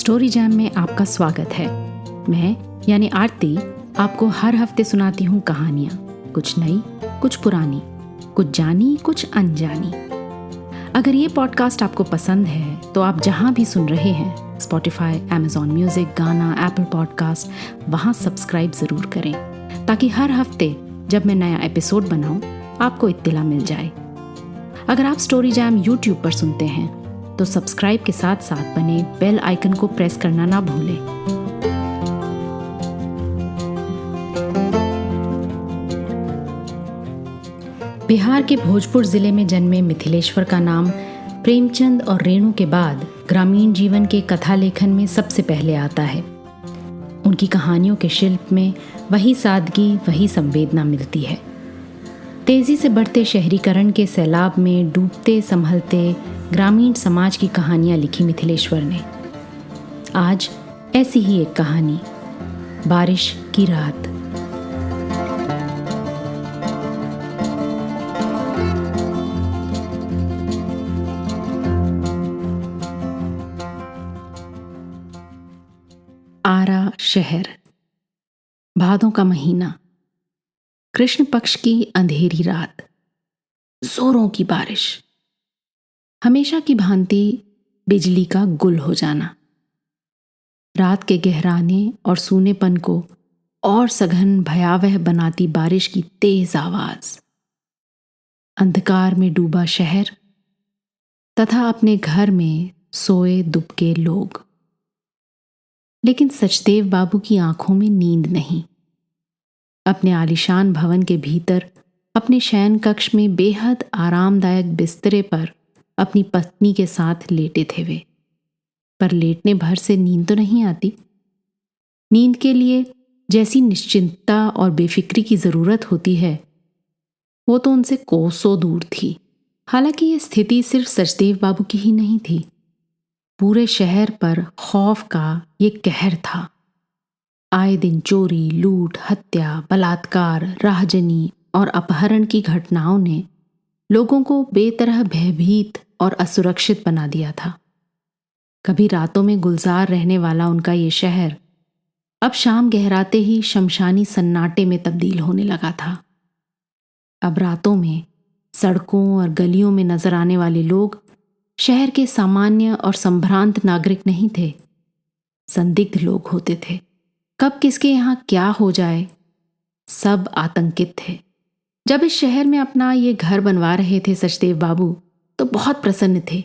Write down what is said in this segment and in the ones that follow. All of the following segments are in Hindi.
स्टोरी जैम में आपका स्वागत है। मैं यानी आरती आपको हर हफ्ते सुनाती हूँ कहानियाँ, कुछ नई, कुछ पुरानी, कुछ जानी, कुछ अनजानी। अगर ये पॉडकास्ट आपको पसंद है तो आप जहाँ भी सुन रहे हैं, स्पॉटिफाई, अमेजॉन म्यूजिक, गाना, एप्पल पॉडकास्ट, वहाँ सब्सक्राइब ज़रूर करें ताकि हर हफ्ते जब मैं नया एपिसोड बनाऊँ आपको इत्तिला मिल जाए। अगर आप स्टोरी जैम यूट्यूब पर सुनते हैं तो सब्सक्राइब के साथ साथ बने बेल आइकन को प्रेस करना ना भूलें। बिहार के भोजपुर जिले में जन्मे मिथिलेश्वर का नाम प्रेमचंद और रेणु के बाद ग्रामीण जीवन के कथा लेखन में सबसे पहले आता है। उनकी कहानियों के शिल्प में वही सादगी, वही संवेदना मिलती है। तेजी से बढ़ते शहरीकरण के सैलाब में डूबते संभलते ग्रामीण समाज की कहानियां लिखी मिथिलेश्वर ने। आज ऐसी ही एक कहानी, बारिश की रात। आरा शहर, भादों का महीना, कृष्ण पक्ष की अंधेरी रात, जोरों की बारिश, हमेशा की भांति बिजली का गुल हो जाना, रात के गहराने और सूनेपन को और सघन भयावह बनाती बारिश की तेज आवाज, अंधकार में डूबा शहर तथा अपने घर में सोए दुबके लोग। लेकिन सचदेव बाबू की आंखों में नींद नहीं। अपने आलीशान भवन के भीतर अपने शयन कक्ष में बेहद आरामदायक बिस्तरे पर अपनी पत्नी के साथ लेटे थे वे। पर लेटने भर से नींद तो नहीं आती। नींद के लिए जैसी निश्चिंतता और बेफिक्री की जरूरत होती है वो तो उनसे कोसों दूर थी। हालांकि ये स्थिति सिर्फ सचदेव बाबू की ही नहीं थी। पूरे शहर पर खौफ का ये कहर था। आए दिन चोरी, लूट, हत्या, बलात्कार, राहजनी और अपहरण की घटनाओं ने लोगों को बेतरह भयभीत और असुरक्षित बना दिया था। कभी रातों में गुलजार रहने वाला उनका ये शहर अब शाम गहराते ही शमशानी सन्नाटे में तब्दील होने लगा था। अब रातों में सड़कों और गलियों में नजर आने वाले लोग शहर के सामान्य और संभ्रांत नागरिक नहीं थे, संदिग्ध लोग होते थे। कब किसके यहाँ क्या हो जाए, सब आतंकित थे। जब इस शहर में अपना ये घर बनवा रहे थे सचदेव बाबू तो बहुत प्रसन्न थे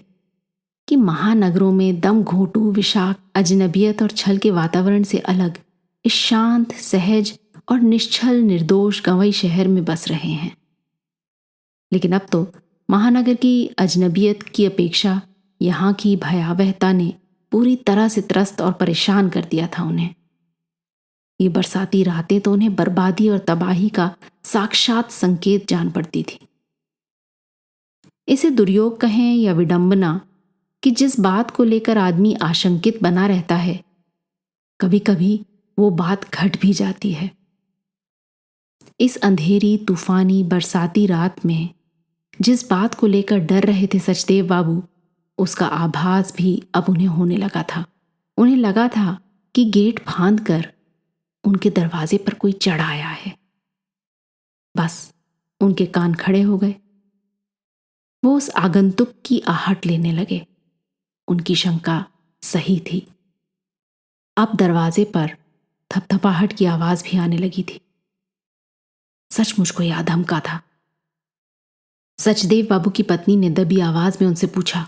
कि महानगरों में दम घोंटू, विषाक्त, अजनबियत और छल के वातावरण से अलग इस शांत, सहज और निश्छल निर्दोष गंवई शहर में बस रहे हैं। लेकिन अब तो महानगर की अजनबियत की अपेक्षा यहाँ की भयावहता ने पूरी तरह से त्रस्त और परेशान कर दिया था उन्हें। ये बरसाती रातें तो उन्हें बर्बादी और तबाही का साक्षात संकेत जान पड़ती थी। इसे दुर्योग कहें या विडंबना कि जिस बात को लेकर आदमी आशंकित बना रहता है, कभी कभी वो बात घट भी जाती है। इस अंधेरी, तूफानी, बरसाती रात में जिस बात को लेकर डर रहे थे सचदेव बाबू, उसका आभास भी अब उन्हें होने लगा था। उन्हें लगा था कि गेट फांद कर उनके दरवाजे पर कोई चढ़ आया है। बस उनके कान खड़े हो गए। वो उस आगंतुक की आहट लेने लगे। उनकी शंका सही थी। अब दरवाजे पर थपथपाहट की आवाज भी आने लगी थी। सचमुच कोई आधमका था। सचदेव बाबू की पत्नी ने दबी आवाज में उनसे पूछा,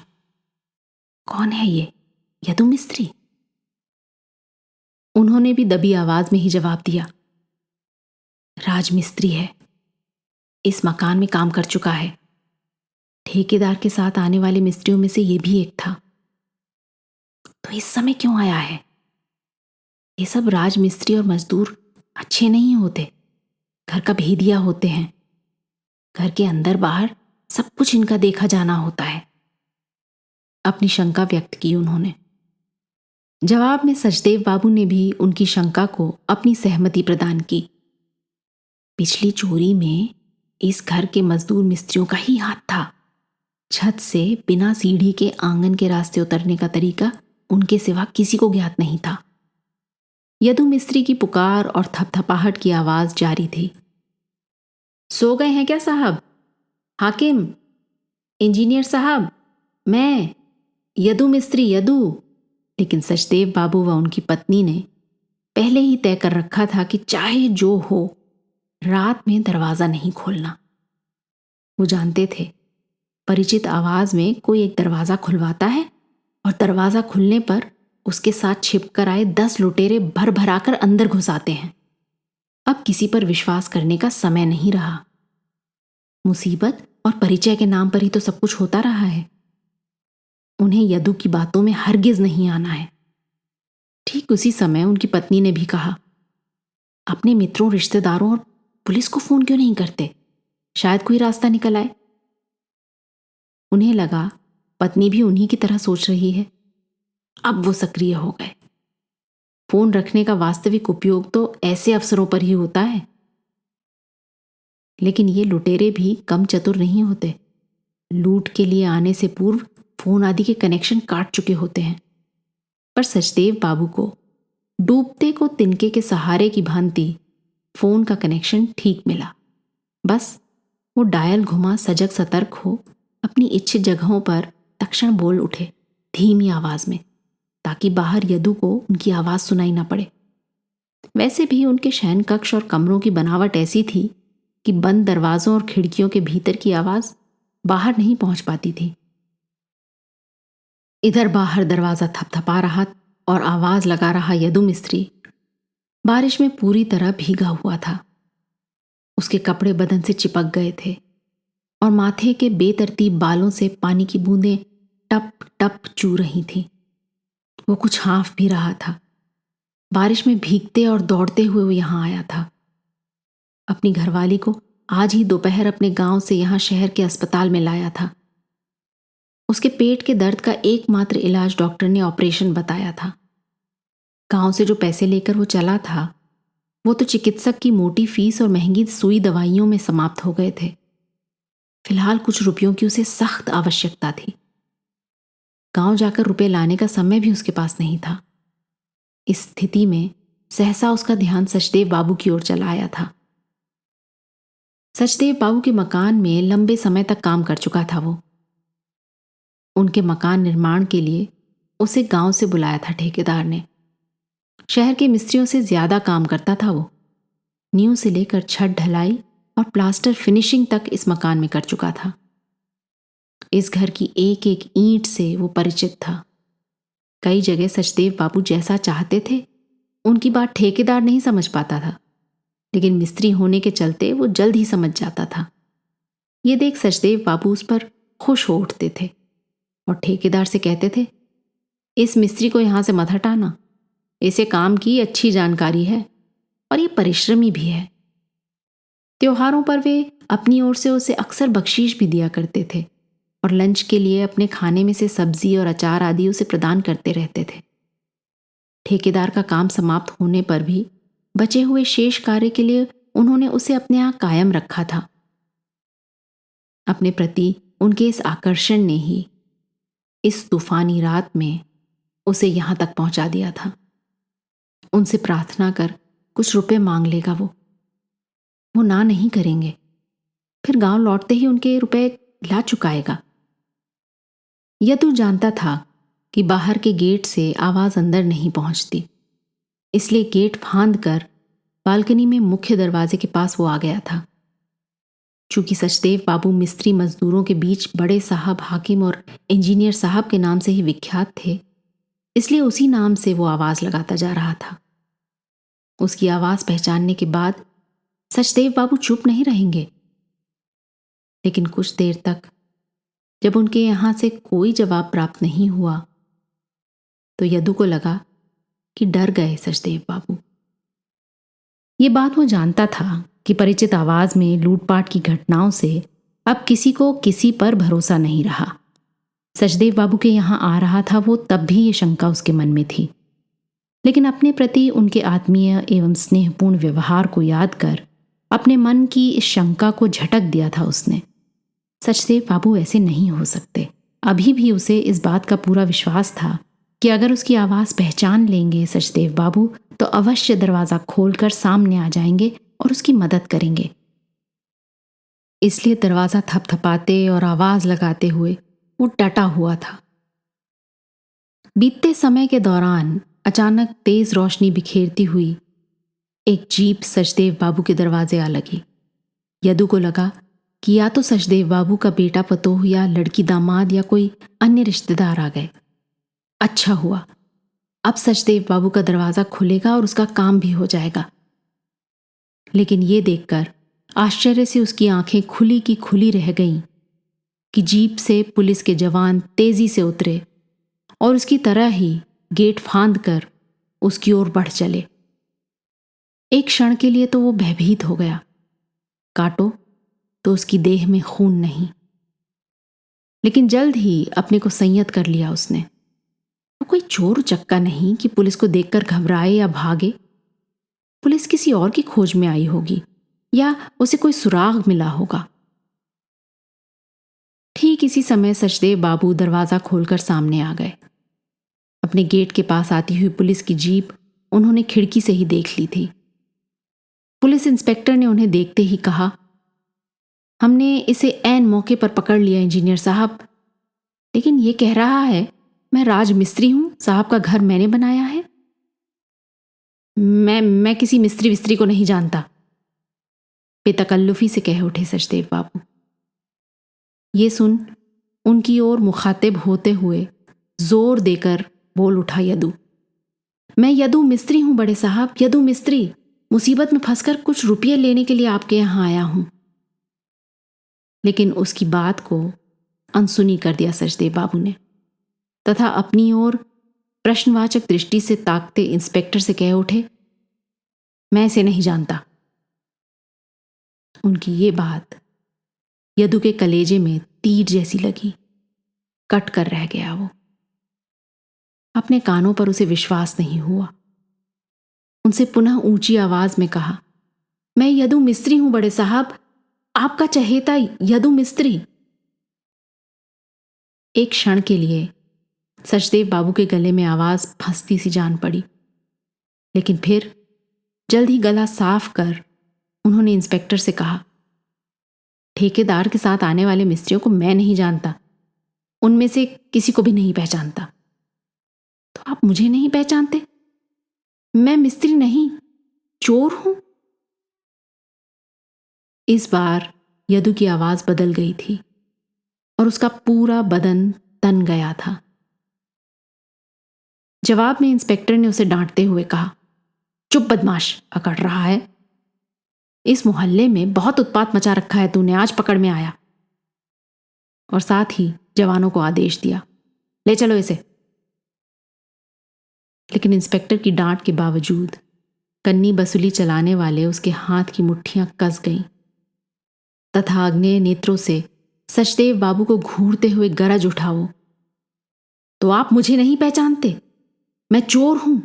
कौन है ये? यदु मिस्त्री? उन्होंने भी दबी आवाज में ही जवाब दिया, राजमिस्त्री है। इस मकान में काम कर चुका है। ठेकेदार के साथ आने वाले मिस्त्रियों में से ये भी एक था। तो इस समय क्यों आया है? ये सब राजमिस्त्री और मजदूर अच्छे नहीं होते, घर का भेदिया होते हैं। घर के अंदर बाहर सब कुछ इनका देखा जाना होता है। अपनी शंका व्यक्त की उन्होंने। जवाब में सचदेव बाबू ने भी उनकी शंका को अपनी सहमति प्रदान की। पिछली चोरी में इस घर के मजदूर मिस्त्रियों का ही हाथ था। छत से बिना सीढ़ी के आंगन के रास्ते उतरने का तरीका उनके सिवा किसी को ज्ञात नहीं था। यदु मिस्त्री की पुकार और थपथपाहट की आवाज जारी थी। सो गए हैं क्या साहब? हाकिम, इंजीनियर साहब, मैं यदु मिस्त्री, यदु। लेकिन सचदेव बाबू व उनकी पत्नी ने पहले ही तय कर रखा था कि चाहे जो हो, रात में दरवाजा नहीं खोलना। वो जानते थे परिचित आवाज में कोई एक दरवाजा खुलवाता है और दरवाजा खुलने पर उसके साथ छिपकर आए 10 लुटेरे भर भराकर अंदर घुस आते हैं। अब किसी पर विश्वास करने का समय नहीं रहा। मुसीबत और परिचय के नाम पर ही तो सब कुछ होता रहा है। उन्हें यदु की बातों में हरगिज नहीं आना है। ठीक उसी समय उनकी पत्नी ने भी कहा, अपने मित्रों, रिश्तेदारों और पुलिस को फोन क्यों नहीं करते? शायद कोई रास्ता निकल आए। उन्हें लगा पत्नी भी उन्हीं की तरह सोच रही है। अब वो सक्रिय हो गए। फोन रखने का वास्तविक उपयोग तो ऐसे अवसरों पर ही होता है। लेकिन ये लुटेरे भी कम चतुर नहीं होते। लूट के लिए आने से पूर्व फोन आदि के कनेक्शन काट चुके होते हैं। पर सचदेव बाबू को डूबते को तिनके के सहारे की भांति फोन का कनेक्शन ठीक मिला। बस वो डायल घुमा सजग सतर्क हो अपनी इच्छित जगहों पर तक्षण बोल उठे धीमी आवाज में, ताकि बाहर यदु को उनकी आवाज सुनाई ना पड़े। वैसे भी उनके शयन कक्ष और कमरों की बनावट ऐसी थी कि बंद दरवाजों और खिड़कियों के भीतर की आवाज बाहर नहीं पहुंच पाती थी। इधर बाहर दरवाजा थपथपा रहा और आवाज लगा रहा यदु मिस्त्री बारिश में पूरी तरह भीगा हुआ था। उसके कपड़े बदन से चिपक गए थे और माथे के बेतरतीब बालों से पानी की बूंदें टप टप चू रही थीं। वो कुछ हाँफ भी रहा था। बारिश में भीगते और दौड़ते हुए वो यहां आया था। अपनी घरवाली को आज ही दोपहर अपने गांव से यहां शहर के अस्पताल में लाया था। उसके पेट के दर्द का एकमात्र इलाज डॉक्टर ने ऑपरेशन बताया था। गांव से जो पैसे लेकर वो चला था, वो तो चिकित्सक की मोटी फीस और महंगी सुई दवाइयों में समाप्त हो गए थे। फिलहाल कुछ रुपयों की उसे सख्त आवश्यकता थी। गांव जाकर रुपए लाने का समय भी उसके पास नहीं था। इस स्थिति में सहसा उसका ध्यान सचदेव बाबू की ओर चला आया था। सचदेव बाबू के मकान में लंबे समय तक काम कर चुका था वो। उनके मकान निर्माण के लिए उसे गांव से बुलाया था ठेकेदार ने। शहर के मिस्त्रियों से ज्यादा काम करता था वो। नींव से लेकर छत ढलाई और प्लास्टर फिनिशिंग तक इस मकान में कर चुका था। इस घर की एक एक ईंट से वो परिचित था। कई जगह सचदेव बाबू जैसा चाहते थे उनकी बात ठेकेदार नहीं समझ पाता था, लेकिन मिस्त्री होने के चलते वो जल्द ही समझ जाता था। ये देख सचदेव बाबू उस पर खुश हो उठते थे और ठेकेदार से कहते थे, इस मिस्त्री को यहां से मत हटाना, इसे काम की अच्छी जानकारी है और ये परिश्रमी भी है। त्योहारों पर वे अपनी ओर से उसे अक्सर बख्शीश भी दिया करते थे और लंच के लिए अपने खाने में से सब्जी और अचार आदि उसे प्रदान करते रहते थे। ठेकेदार का काम समाप्त होने पर भी बचे हुए शेष कार्य के लिए उन्होंने उसे अपने यहां कायम रखा था। अपने प्रति उनके इस आकर्षण ने ही इस तूफानी रात में उसे यहां तक पहुंचा दिया था। उनसे प्रार्थना कर कुछ रुपए मांग लेगा वो ना नहीं करेंगे। फिर गांव लौटते ही उनके रुपए ला चुकाएगा। यदु जानता था कि बाहर के गेट से आवाज अंदर नहीं पहुंचती, इसलिए गेट फांद कर बालकनी में मुख्य दरवाजे के पास वो आ गया था। चूंकि सचदेव बाबू मिस्त्री मजदूरों के बीच बड़े साहब, हाकिम और इंजीनियर साहब के नाम से ही विख्यात थे, इसलिए उसी नाम से वो आवाज लगाता जा रहा था। उसकी आवाज पहचानने के बाद सचदेव बाबू चुप नहीं रहेंगे। लेकिन कुछ देर तक जब उनके यहां से कोई जवाब प्राप्त नहीं हुआ तो यदु को लगा कि डर गए सचदेव बाबू। ये बात वो जानता था कि परिचित आवाज में लूटपाट की घटनाओं से अब किसी को किसी पर भरोसा नहीं रहा। सचदेव बाबू के यहां आ रहा था वो, तब भी ये शंका उसके मन में थी, लेकिन अपने प्रति उनके आत्मीय एवं स्नेहपूर्ण व्यवहार को याद कर अपने मन की इस शंका को झटक दिया था उसने। सचदेव बाबू ऐसे नहीं हो सकते। अभी भी उसे इस बात का पूरा विश्वास था कि अगर उसकी आवाज़ पहचान लेंगे सचदेव बाबू तो अवश्य दरवाज़ा खोलकर सामने आ जाएंगे और उसकी मदद करेंगे। इसलिए दरवाज़ा थपथपाते और आवाज़ लगाते हुए वो डटा हुआ था। बीतते समय के दौरान अचानक तेज रोशनी बिखेरती हुई एक जीप सचदेव बाबू के दरवाजे आ लगी। यदु को लगा कि या तो सचदेव बाबू का बेटा पतोह या लड़की दामाद या कोई अन्य रिश्तेदार आ गए। अच्छा हुआ, अब सचदेव बाबू का दरवाजा खुलेगा और उसका काम भी हो जाएगा। लेकिन ये देखकर आश्चर्य से उसकी आंखें खुली की खुली रह गईं कि जीप से पुलिस के जवान तेजी से उतरे और उसकी तरह ही गेट फांद कर उसकी ओर बढ़ चले। एक क्षण के लिए तो वो भयभीत हो गया। काटो तो उसकी देह में खून नहीं, लेकिन जल्द ही अपने को संयत कर लिया उसने। वो कोई चोर उचक्का नहीं कि पुलिस को देखकर घबराए या भागे। पुलिस किसी और की खोज में आई होगी या उसे कोई सुराग मिला होगा। ठीक इसी समय सचदेव बाबू दरवाजा खोलकर सामने आ गए। अपने गेट के पास आती हुई पुलिस की जीप उन्होंने खिड़की से ही देख ली थी। पुलिस इंस्पेक्टर ने उन्हें देखते ही कहा, हमने इसे ऐन मौके पर पकड़ लिया इंजीनियर साहब, लेकिन ये कह रहा है मैं राजमिस्त्री हूं, साहब का घर मैंने बनाया है। मैं किसी मिस्त्री विस्त्री को नहीं जानता, बेतकल्लुफी से कह उठे सचदेव बाबू। ये सुन उनकी ओर मुखातिब होते हुए जोर देकर बोल उठा यदु, मैं यदु मिस्त्री हूं बड़े साहब, यदु मिस्त्री, मुसीबत में फंसकर कुछ रुपये लेने के लिए आपके यहां आया हूं। लेकिन उसकी बात को अनसुनी कर दिया सचदेव बाबू ने तथा अपनी ओर प्रश्नवाचक दृष्टि से ताकते इंस्पेक्टर से कह उठे, मैं इसे नहीं जानता। उनकी ये बात यदु के कलेजे में तीर जैसी लगी। कट कर रह गया वो। अपने कानों पर उसे विश्वास नहीं हुआ। उनसे पुनः ऊंची आवाज में कहा, मैं यदु मिस्त्री हूं बड़े साहब, आपका चहेता यदु मिस्त्री। एक क्षण के लिए सचदेव बाबू के गले में आवाज फंसती सी जान पड़ी, लेकिन फिर जल्द ही गला साफ कर उन्होंने इंस्पेक्टर से कहा, ठेकेदार के साथ आने वाले मिस्त्रियों को मैं नहीं जानता, उनमें से किसी को भी नहीं पहचानता। तो आप मुझे नहीं पहचानते? मैं मिस्त्री नहीं, चोर हूं। इस बार यदु की आवाज बदल गई थी और उसका पूरा बदन तन गया था। जवाब में इंस्पेक्टर ने उसे डांटते हुए कहा, चुप बदमाश, अकड़ रहा है। इस मोहल्ले में बहुत उत्पात मचा रखा है तूने, आज पकड़ में आया। और साथ ही जवानों को आदेश दिया, ले चलो इसे। लेकिन इंस्पेक्टर की डांट के बावजूद कन्नी बसुली चलाने वाले उसके हाथ की मुट्ठियां कस गईं तथा अग्नेय नेत्रों से सचदेव बाबू को घूरते हुए गरज उठा वो, तो आप मुझे नहीं पहचानते? मैं चोर हूं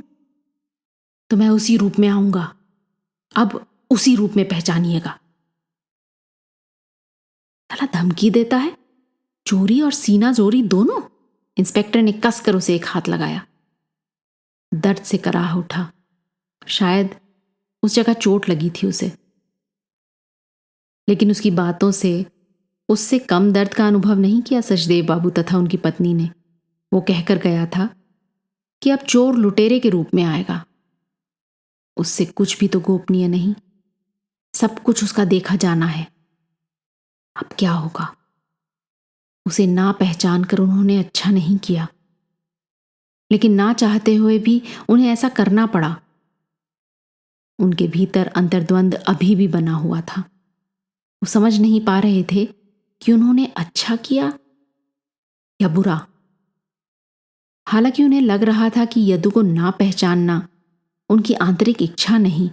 तो मैं उसी रूप में आऊंगा, अब उसी रूप में पहचानिएगा। साला धमकी देता है, चोरी और सीना जोरी दोनों। इंस्पेक्टर ने कसकर उसे एक हाथ लगाया। दर्द से कराह उठा। शायद उस जगह चोट लगी थी उसे, लेकिन उसकी बातों से उससे कम दर्द का अनुभव नहीं किया सचदेव बाबू तथा उनकी पत्नी ने। वो कहकर गया था कि अब चोर लुटेरे के रूप में आएगा। उससे कुछ भी तो गोपनीय नहीं, सब कुछ उसका देखा जाना है। अब क्या होगा? उसे ना पहचान कर उन्होंने अच्छा नहीं किया, लेकिन ना चाहते हुए भी उन्हें ऐसा करना पड़ा। उनके भीतर अंतर्द्वंद अभी भी बना हुआ था। वो समझ नहीं पा रहे थे कि उन्होंने अच्छा किया या बुरा। हालांकि उन्हें लग रहा था कि यदु को ना पहचानना उनकी आंतरिक इच्छा नहीं,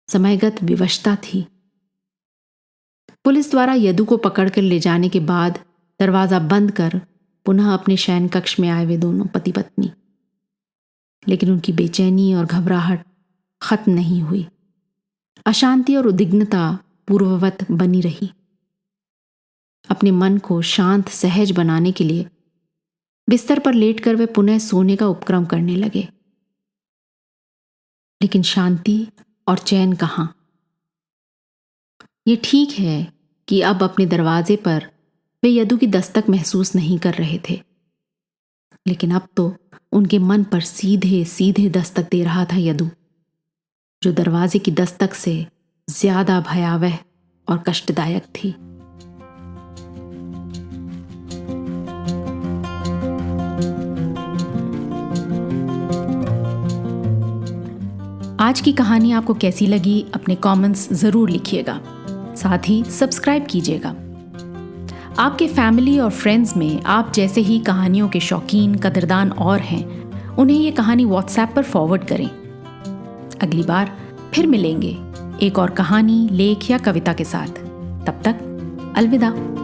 समयगत विवशता थी। पुलिस द्वारा यदु को पकड़कर ले जाने के बाद दरवाजा बंद कर पुनः अपने शयन कक्ष में आए वे दोनों पति पत्नी। लेकिन उनकी बेचैनी और घबराहट खत्म नहीं हुई। अशांति और उद्विग्नता पूर्ववत बनी रही। अपने मन को शांत सहज बनाने के लिए बिस्तर पर लेटकर वे पुनः सोने का उपक्रम करने लगे। लेकिन शांति और चैन कहाँ। ये ठीक है कि अब अपने दरवाजे पर वे यदु की दस्तक महसूस नहीं कर रहे थे, लेकिन अब तो उनके मन पर सीधे सीधे दस्तक दे रहा था यदु, जो दरवाजे की दस्तक से ज्यादा भयावह और कष्टदायक थी। आज की कहानी आपको कैसी लगी अपने कमेंट्स जरूर लिखिएगा। साथ ही सब्सक्राइब कीजिएगा। आपके फैमिली और फ्रेंड्स में आप जैसे ही कहानियों के शौकीन कदरदान और हैं, उन्हें ये कहानी व्हाट्सएप पर फॉरवर्ड करें। अगली बार फिर मिलेंगे एक और कहानी, लेख या कविता के साथ। तब तक अलविदा।